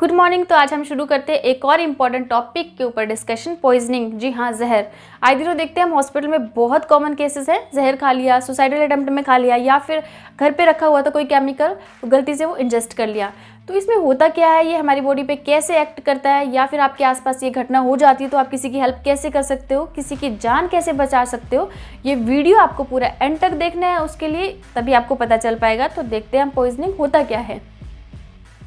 Good morning. तो आज हम शुरू करते हैं एक और इम्पॉर्टेंट टॉपिक के ऊपर डिस्कशन, पॉइजनिंग। जी हाँ, जहर। आए दिनों देखते हैं हम हॉस्पिटल में बहुत कॉमन केसेस हैं, जहर खा लिया, सुसाइडल अटेम्प्ट में खा लिया, या फिर घर पे रखा हुआ था कोई केमिकल तो गलती से वो इंजेस्ट कर लिया। तो इसमें होता क्या है, ये हमारी बॉडी पे कैसे एक्ट करता है, या फिर आपके आसपास ये घटना हो जाती है तो आप किसी की हेल्प कैसे कर सकते हो, किसी की जान कैसे बचा सकते हो, ये वीडियो आपको पूरा एंड तक देखना है उसके लिए, तभी आपको पता चल पाएगा। तो देखते हैं हम पॉइजनिंग होता क्या है।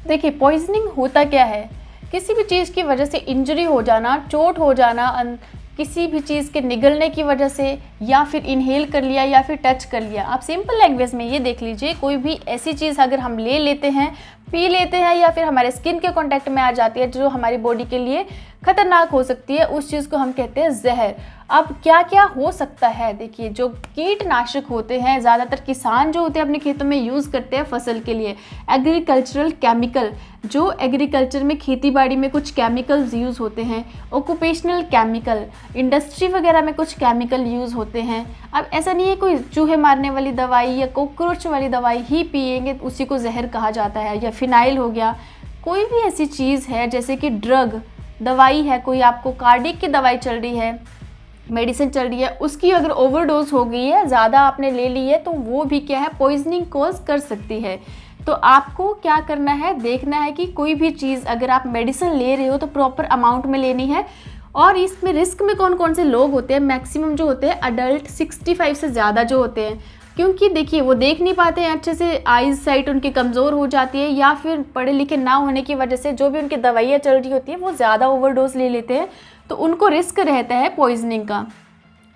देखिए, पॉइजनिंग होता क्या है, किसी भी चीज़ की वजह से इंजरी हो जाना, चोट हो जाना, किसी भी चीज़ के निगलने की वजह से, या फिर इनहेल कर लिया या फिर टच कर लिया। आप सिंपल लैंग्वेज में ये देख लीजिए, कोई भी ऐसी चीज़ अगर हम ले लेते हैं, पी लेते हैं, या फिर हमारे स्किन के कांटेक्ट में आ जाती है जो हमारी बॉडी के लिए खतरनाक हो सकती है, उस चीज़ को हम कहते हैं जहर। अब क्या क्या हो सकता है, देखिए, जो कीटनाशक होते हैं ज़्यादातर किसान जो होते हैं अपने खेतों में यूज़ करते हैं फसल के लिए, एग्रीकल्चरल केमिकल, जो एग्रीकल्चर में खेती बाड़ी में कुछ केमिकल्स यूज़ होते हैं, ऑक्यूपेशनल केमिकल, इंडस्ट्री वगैरह में कुछ केमिकल यूज़ होते हैं। अब ऐसा नहीं है कोई चूहे मारने वाली दवाई या कॉकरोच वाली दवाई ही पिएंगे उसी को जहर कहा जाता है, या फिनाइल हो गया। कोई भी ऐसी चीज़ है जैसे कि ड्रग, दवाई है, कोई आपको कार्डियक की दवाई चल रही है, मेडिसिन चल रही है, उसकी अगर ओवरडोज हो गई है, ज़्यादा आपने ले ली है, तो वो भी क्या है, पॉइजनिंग कॉज कर सकती है। तो आपको क्या करना है, देखना है कि कोई भी चीज़ अगर आप मेडिसिन ले रहे हो तो प्रॉपर अमाउंट में लेनी है। और इसमें रिस्क में कौन कौन से लोग होते हैं, मैक्सिमम जो होते हैं अडल्ट 65 से ज़्यादा जो होते हैं, क्योंकि देखिए वो देख नहीं पाते हैं अच्छे से, आइज साइट उनकी कमज़ोर हो जाती है, या फिर पढ़े लिखे ना होने की वजह से जो भी उनकी दवाइयाँ चल रही होती है वो ज़्यादा ओवरडोज ले लेते हैं, तो उनको रिस्क रहता है पॉइजनिंग का।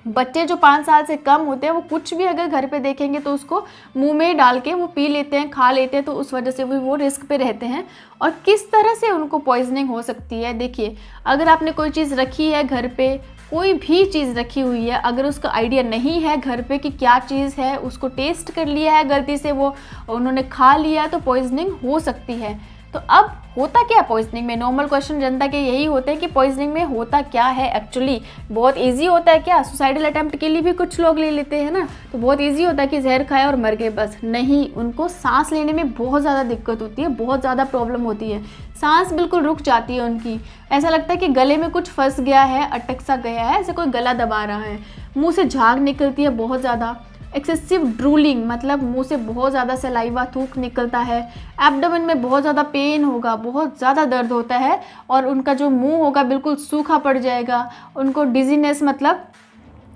बच्चे जो 5 साल से कम होते हैं वो कुछ भी अगर घर पे देखेंगे तो उसको मुंह में डाल के वो पी लेते हैं, खा लेते हैं, तो उस वजह से वो रिस्क पे रहते हैं। और किस तरह से उनको पॉइजनिंग हो सकती है, देखिए, अगर आपने कोई चीज़ रखी है घर पे, कोई भी चीज़ रखी हुई है, अगर उसका आइडिया नहीं है घर पे कि क्या चीज़ है, उसको टेस्ट कर लिया है गलती से, वो उन्होंने खा लिया, तो पॉइजनिंग हो सकती है। तो अब होता क्या है पॉइजनिंग में, नॉर्मल क्वेश्चन जनता के यही होते हैं कि पॉइजनिंग में होता क्या है एक्चुअली। बहुत इजी होता है क्या, सुसाइडल अटेम्प्ट के लिए भी कुछ लोग ले लेते हैं ना, तो बहुत इजी होता है कि जहर खाया और मर गए बस। नहीं, उनको सांस लेने में बहुत ज़्यादा दिक्कत होती है, बहुत ज़्यादा प्रॉब्लम होती है, सांस बिल्कुल रुक जाती है उनकी, ऐसा लगता है कि गले में कुछ फंस गया है, अटक सा गया है, ऐसे कोई गला दबा रहा है, मुँह से झाग निकलती है बहुत ज़्यादा, एक्सेसिव ड्रूलिंग मतलब मुंह से बहुत ज़्यादा सलाइवा थूक निकलता है, एब्डोमेन में बहुत ज़्यादा पेन होगा, बहुत ज़्यादा दर्द होता है, और उनका जो मुंह होगा बिल्कुल सूखा पड़ जाएगा, उनको डिजीनेस मतलब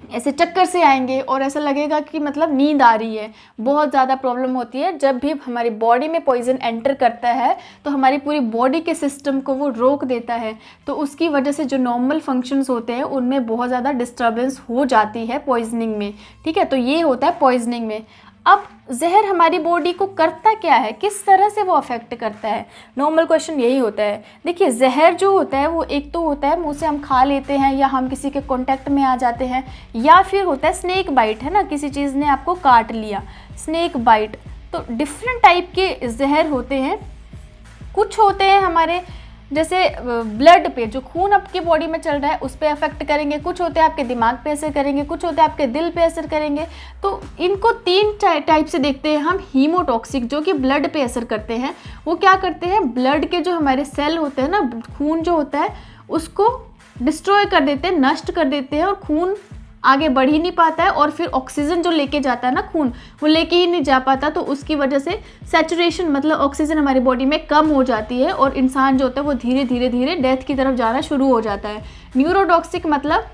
ऐसे चक्कर से आएंगे और ऐसा लगेगा कि मतलब नींद आ रही है। बहुत ज़्यादा प्रॉब्लम होती है जब भी हमारी बॉडी में पॉइजन एंटर करता है, तो हमारी पूरी बॉडी के सिस्टम को वो रोक देता है, तो उसकी वजह से जो नॉर्मल फंक्शंस होते हैं उनमें बहुत ज़्यादा डिस्टर्बेंस हो जाती है पॉइजनिंग में। ठीक है, तो ये होता है पॉइजनिंग में। अब जहर हमारी बॉडी को करता क्या है, किस तरह से वो अफेक्ट करता है, नॉर्मल क्वेश्चन यही होता है। देखिए, जहर जो होता है वो एक तो होता है मुंह से हम खा लेते हैं, या हम किसी के कांटेक्ट में आ जाते हैं, या फिर होता है स्नेक बाइट, है ना, किसी चीज़ ने आपको काट लिया, स्नेक बाइट। तो डिफरेंट टाइप के जहर होते हैं। कुछ होते हैं हमारे जैसे ब्लड पे, जो खून आपकी बॉडी में चल रहा है उस पर अफेक्ट करेंगे, कुछ होते हैं आपके दिमाग पे असर करेंगे, कुछ होते हैं आपके दिल पे असर करेंगे। तो इनको 3 टाइप से देखते हैं हम। हीमोटॉक्सिक जो कि ब्लड पे असर करते हैं, वो क्या करते हैं, ब्लड के जो हमारे सेल होते हैं ना, खून जो होता है उसको डिस्ट्रॉय कर देते हैं, नष्ट कर देते हैं, और खून आगे बढ़ ही नहीं पाता है, और फिर ऑक्सीजन जो लेके जाता है ना खून, वो लेके ही नहीं जा पाता, तो उसकी वजह से सैचुरेशन मतलब ऑक्सीजन हमारी बॉडी में कम हो जाती है, और इंसान जो होता है वो धीरे धीरे धीरे डेथ की तरफ जाना शुरू हो जाता है। न्यूरोटॉक्सिक मतलब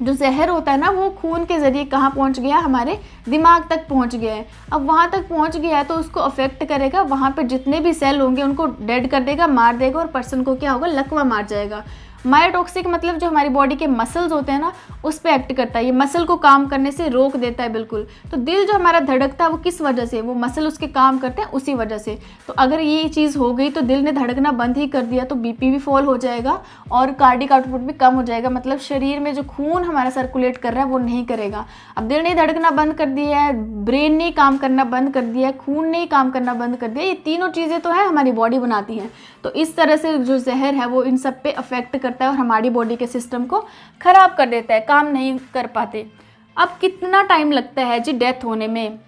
जो जहर होता है ना, वो खून के ज़रिए कहाँ पहुँच गया, हमारे दिमाग तक पहुँच गया है। अब वहाँ तक पहुँच गया है तो उसको अफेक्ट करेगा, वहाँ पे जितने भी सेल होंगे उनको डेड कर देगा, मार देगा, और पर्सन को क्या होगा, लकवा मार जाएगा। मायोटॉक्सिक मतलब जो हमारी बॉडी के मसल्स होते हैं ना, उस पर एक्ट करता है, ये मसल को काम करने से रोक देता है बिल्कुल। तो दिल जो हमारा धड़कता है वो किस वजह से, वो मसल उसके काम करते हैं उसी वजह से। तो अगर ये चीज़ हो गई तो दिल ने धड़कना बंद ही कर दिया, तो बीपी भी फॉल हो जाएगा और कार्डियक आउटपुट भी कम हो जाएगा, मतलब शरीर में जो खून हमारा सर्कुलेट कर रहा है वो नहीं करेगा। अब दिल ने धड़कना बंद कर दिया है, ब्रेन ने काम करना बंद कर दिया है, खून ने काम करना बंद कर दिया, ये तीनों चीज़ें तो है हमारी बॉडी बनाती हैं। तो इस तरह से जो जहर है वो इन सब पे अफेक्ट करता है और हमारी बॉडी के सिस्टम को ख़राब कर देता है, काम नहीं कर पाते। अब कितना टाइम लगता है जी डेथ होने में,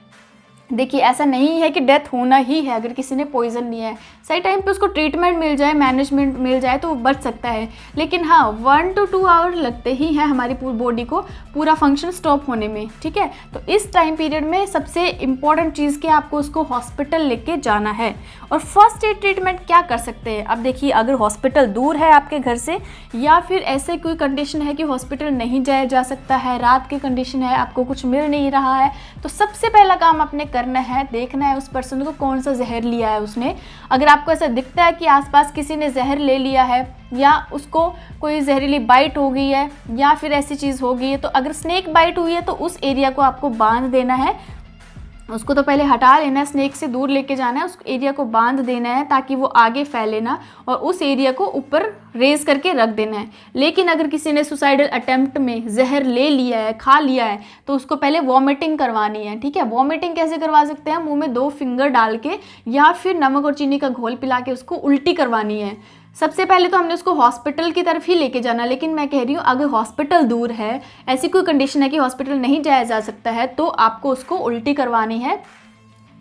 देखिए ऐसा नहीं है कि डेथ होना ही है अगर किसी ने पॉइज़न लिया है। सही टाइम पे उसको ट्रीटमेंट मिल जाए, मैनेजमेंट मिल जाए तो वो बच सकता है। लेकिन हाँ 1 to 2 आवर लगते ही हैं हमारी पूरी बॉडी को पूरा फंक्शन स्टॉप होने में, ठीक है। तो इस टाइम पीरियड में सबसे इम्पॉर्टेंट चीज़ कि आपको उसको हॉस्पिटल लेके जाना है। और फर्स्ट एड ट्रीटमेंट क्या कर सकते हैं? अब देखिए अगर हॉस्पिटल दूर है आपके घर से या फिर ऐसे कोई कंडीशन है कि हॉस्पिटल नहीं जाया जा सकता है, रात की कंडीशन है, आपको कुछ मिल नहीं रहा है, तो सबसे पहला काम आपने करना है, देखना है उस पर्सन को कौन सा जहर लिया है उसने। अगर आपको ऐसा दिखता है कि आसपास किसी ने जहर ले लिया है या उसको कोई जहरीली बाइट हो गई है या फिर ऐसी चीज़ हो गई है, तो अगर स्नेक बाइट हुई है तो उस एरिया को आपको बांध देना है। उसको तो पहले हटा लेना है, स्नेक से दूर लेके जाना है, उस एरिया को बांध देना है ताकि वो आगे फैले ना, और उस एरिया को ऊपर रेज करके रख देना है। लेकिन अगर किसी ने सुसाइडल अटेम्प्ट में जहर ले लिया है, खा लिया है, तो उसको पहले वॉमिटिंग करवानी है, ठीक है। वॉमिटिंग कैसे करवा सकते हैं? मुंह में 2 फिंगर डाल के या फिर नमक और चीनी का घोल पिला के उसको उल्टी करवानी है। सबसे पहले तो हमने उसको हॉस्पिटल की तरफ ही लेके जाना, लेकिन मैं कह रही हूँ अगर हॉस्पिटल दूर है, ऐसी कोई कंडीशन है कि हॉस्पिटल नहीं जाया जा सकता है, तो आपको उसको उल्टी करवानी है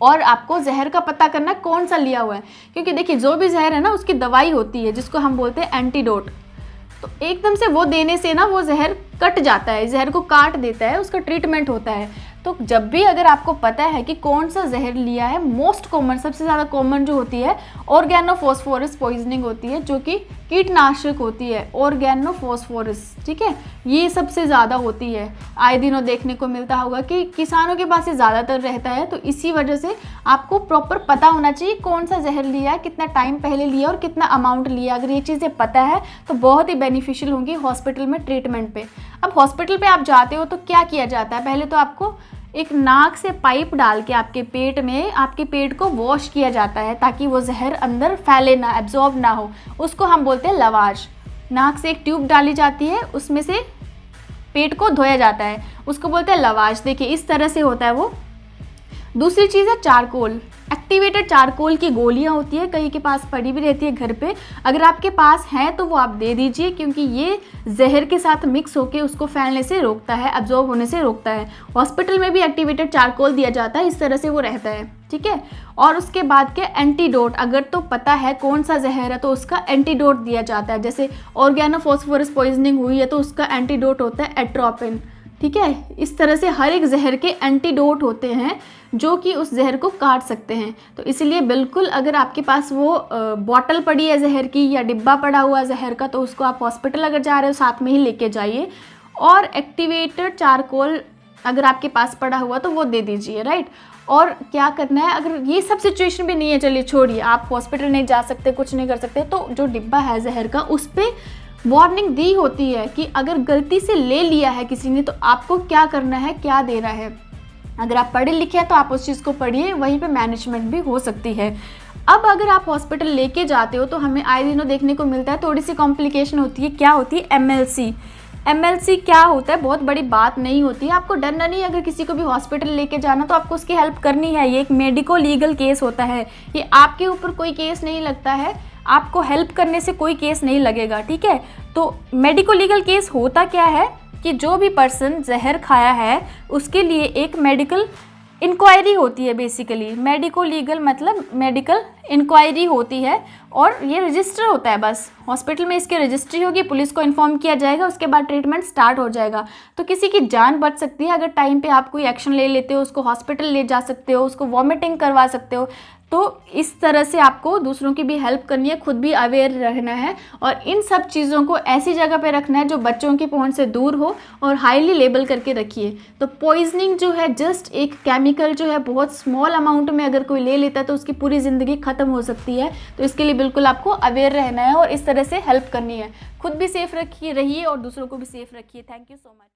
और आपको जहर का पता करना कौन सा लिया हुआ है। क्योंकि देखिए जो भी जहर है ना उसकी दवाई होती है जिसको हम बोलते हैं एंटीडोट। तो एकदम से वो देने से ना वो जहर कट जाता है, जहर को काट देता है, उसका ट्रीटमेंट होता है। तो जब भी अगर आपको पता है कि कौन सा जहर लिया है, मोस्ट कॉमन सबसे ज़्यादा कॉमन जो होती है ऑर्गेनोफॉस्फोरस पॉइजनिंग होती है, जो कि कीटनाशक होती है, ऑर्गेनोफॉस्फोरस, ठीक है। ये सबसे ज़्यादा होती है, आए दिनों देखने को मिलता होगा कि किसानों के पास ये ज़्यादातर रहता है। तो इसी वजह से आपको प्रॉपर पता होना चाहिए कौन सा जहर लिया है, कितना टाइम पहले लिया और कितना अमाउंट लिया। अगर ये चीज़ें पता है तो बहुत ही बेनिफिशियल होंगी हॉस्पिटल में ट्रीटमेंट पे। अब हॉस्पिटल पे आप जाते हो तो क्या किया जाता है? पहले तो आपको एक नाक से पाइप डाल के आपके पेट में, आपके पेट को वॉश किया जाता है ताकि वो जहर अंदर फैले ना, एब्जॉर्ब ना हो। उसको हम बोलते हैं लवाज। नाक से एक ट्यूब डाली जाती है, उसमें से पेट को धोया जाता है, उसको बोलते हैं लवाज। देखिए इस तरह से होता है वो। दूसरी चीज़ है चारकोल। एक्टिवेटेड चारकोल की गोलियां होती है, कई के पास पड़ी भी रहती है घर पे। अगर आपके पास है तो वो आप दे दीजिए, क्योंकि ये जहर के साथ मिक्स होके उसको फैलने से रोकता है, अब्जॉर्ब होने से रोकता है। हॉस्पिटल में भी एक्टिवेटेड चारकोल दिया जाता है, इस तरह से वो रहता है, ठीक है। और उसके बाद के एंटीडोट, अगर तो पता है कौन सा जहर है तो उसका एंटीडोट दिया जाता है। जैसे ऑर्गेनोफॉस्फोरस पॉइजनिंग हुई है तो उसका एंटीडोट होता है एट्रोपिन, ठीक है। इस तरह से हर एक जहर के एंटीडोट होते हैं जो कि उस जहर को काट सकते हैं। तो इसलिए बिल्कुल अगर आपके पास वो बॉटल पड़ी है जहर की या डिब्बा पड़ा हुआ है जहर का, तो उसको आप हॉस्पिटल अगर जा रहे हो साथ में ही लेके जाइए। और एक्टिवेटेड चारकोल अगर आपके पास पड़ा हुआ तो वो दे दीजिए, राइट। और क्या करना है, अगर ये सब सिचुएशन भी नहीं है, चलिए छोड़िए, आप हॉस्पिटल नहीं जा सकते, कुछ नहीं कर सकते, तो जो डिब्बा है जहर का उस पर वार्निंग दी होती है कि अगर गलती से ले लिया है किसी ने तो आपको क्या करना है, क्या देना है। अगर आप पढ़े लिखे हैं तो आप उस चीज़ को पढ़िए, वहीं पे मैनेजमेंट भी हो सकती है। अब अगर आप हॉस्पिटल लेके जाते हो तो हमें आए दिनों देखने को मिलता है थोड़ी सी कॉम्प्लिकेशन होती है। क्या होती है? एमएलसी क्या होता है? बहुत बड़ी बात नहीं होती है, आपको डरना नहीं। अगर किसी को भी हॉस्पिटल लेके जाना तो आपको उसकी हेल्प करनी है। ये एक मेडिको लीगल केस होता है, ये आपके ऊपर कोई केस नहीं लगता है, आपको हेल्प करने से कोई केस नहीं लगेगा, ठीक है। तो मेडिको लीगल केस होता क्या है कि जो भी पर्सन जहर खाया है उसके लिए एक मेडिकल इंक्वायरी होती है। बेसिकली मेडिको लीगल मतलब मेडिकल इंक्वायरी होती है और ये रजिस्टर होता है। बस हॉस्पिटल में इसकी रजिस्ट्री होगी, पुलिस को इन्फॉर्म किया जाएगा, उसके बाद ट्रीटमेंट स्टार्ट हो जाएगा। तो किसी की जान बच सकती है अगर टाइम पे आप कोई एक्शन ले लेते हो, उसको हॉस्पिटल ले जा सकते हो, उसको वॉमिटिंग करवा सकते हो। तो इस तरह से आपको दूसरों की भी हेल्प करनी है, खुद भी अवेयर रहना है और इन सब चीज़ों को ऐसी जगह पे रखना है जो बच्चों की पहुंच से दूर हो और हाईली लेबल करके रखिए। तो पॉइजनिंग जो है जस्ट एक केमिकल जो है बहुत स्मॉल अमाउंट में अगर कोई ले लेता है तो उसकी पूरी ज़िंदगी ख़त्म हो सकती है। तो इसके लिए बिल्कुल आपको अवेयर रहना है और इस तरह से हेल्प करनी है। खुद भी सेफ रहिए और दूसरों को भी सेफ रखिए। Thank you so much.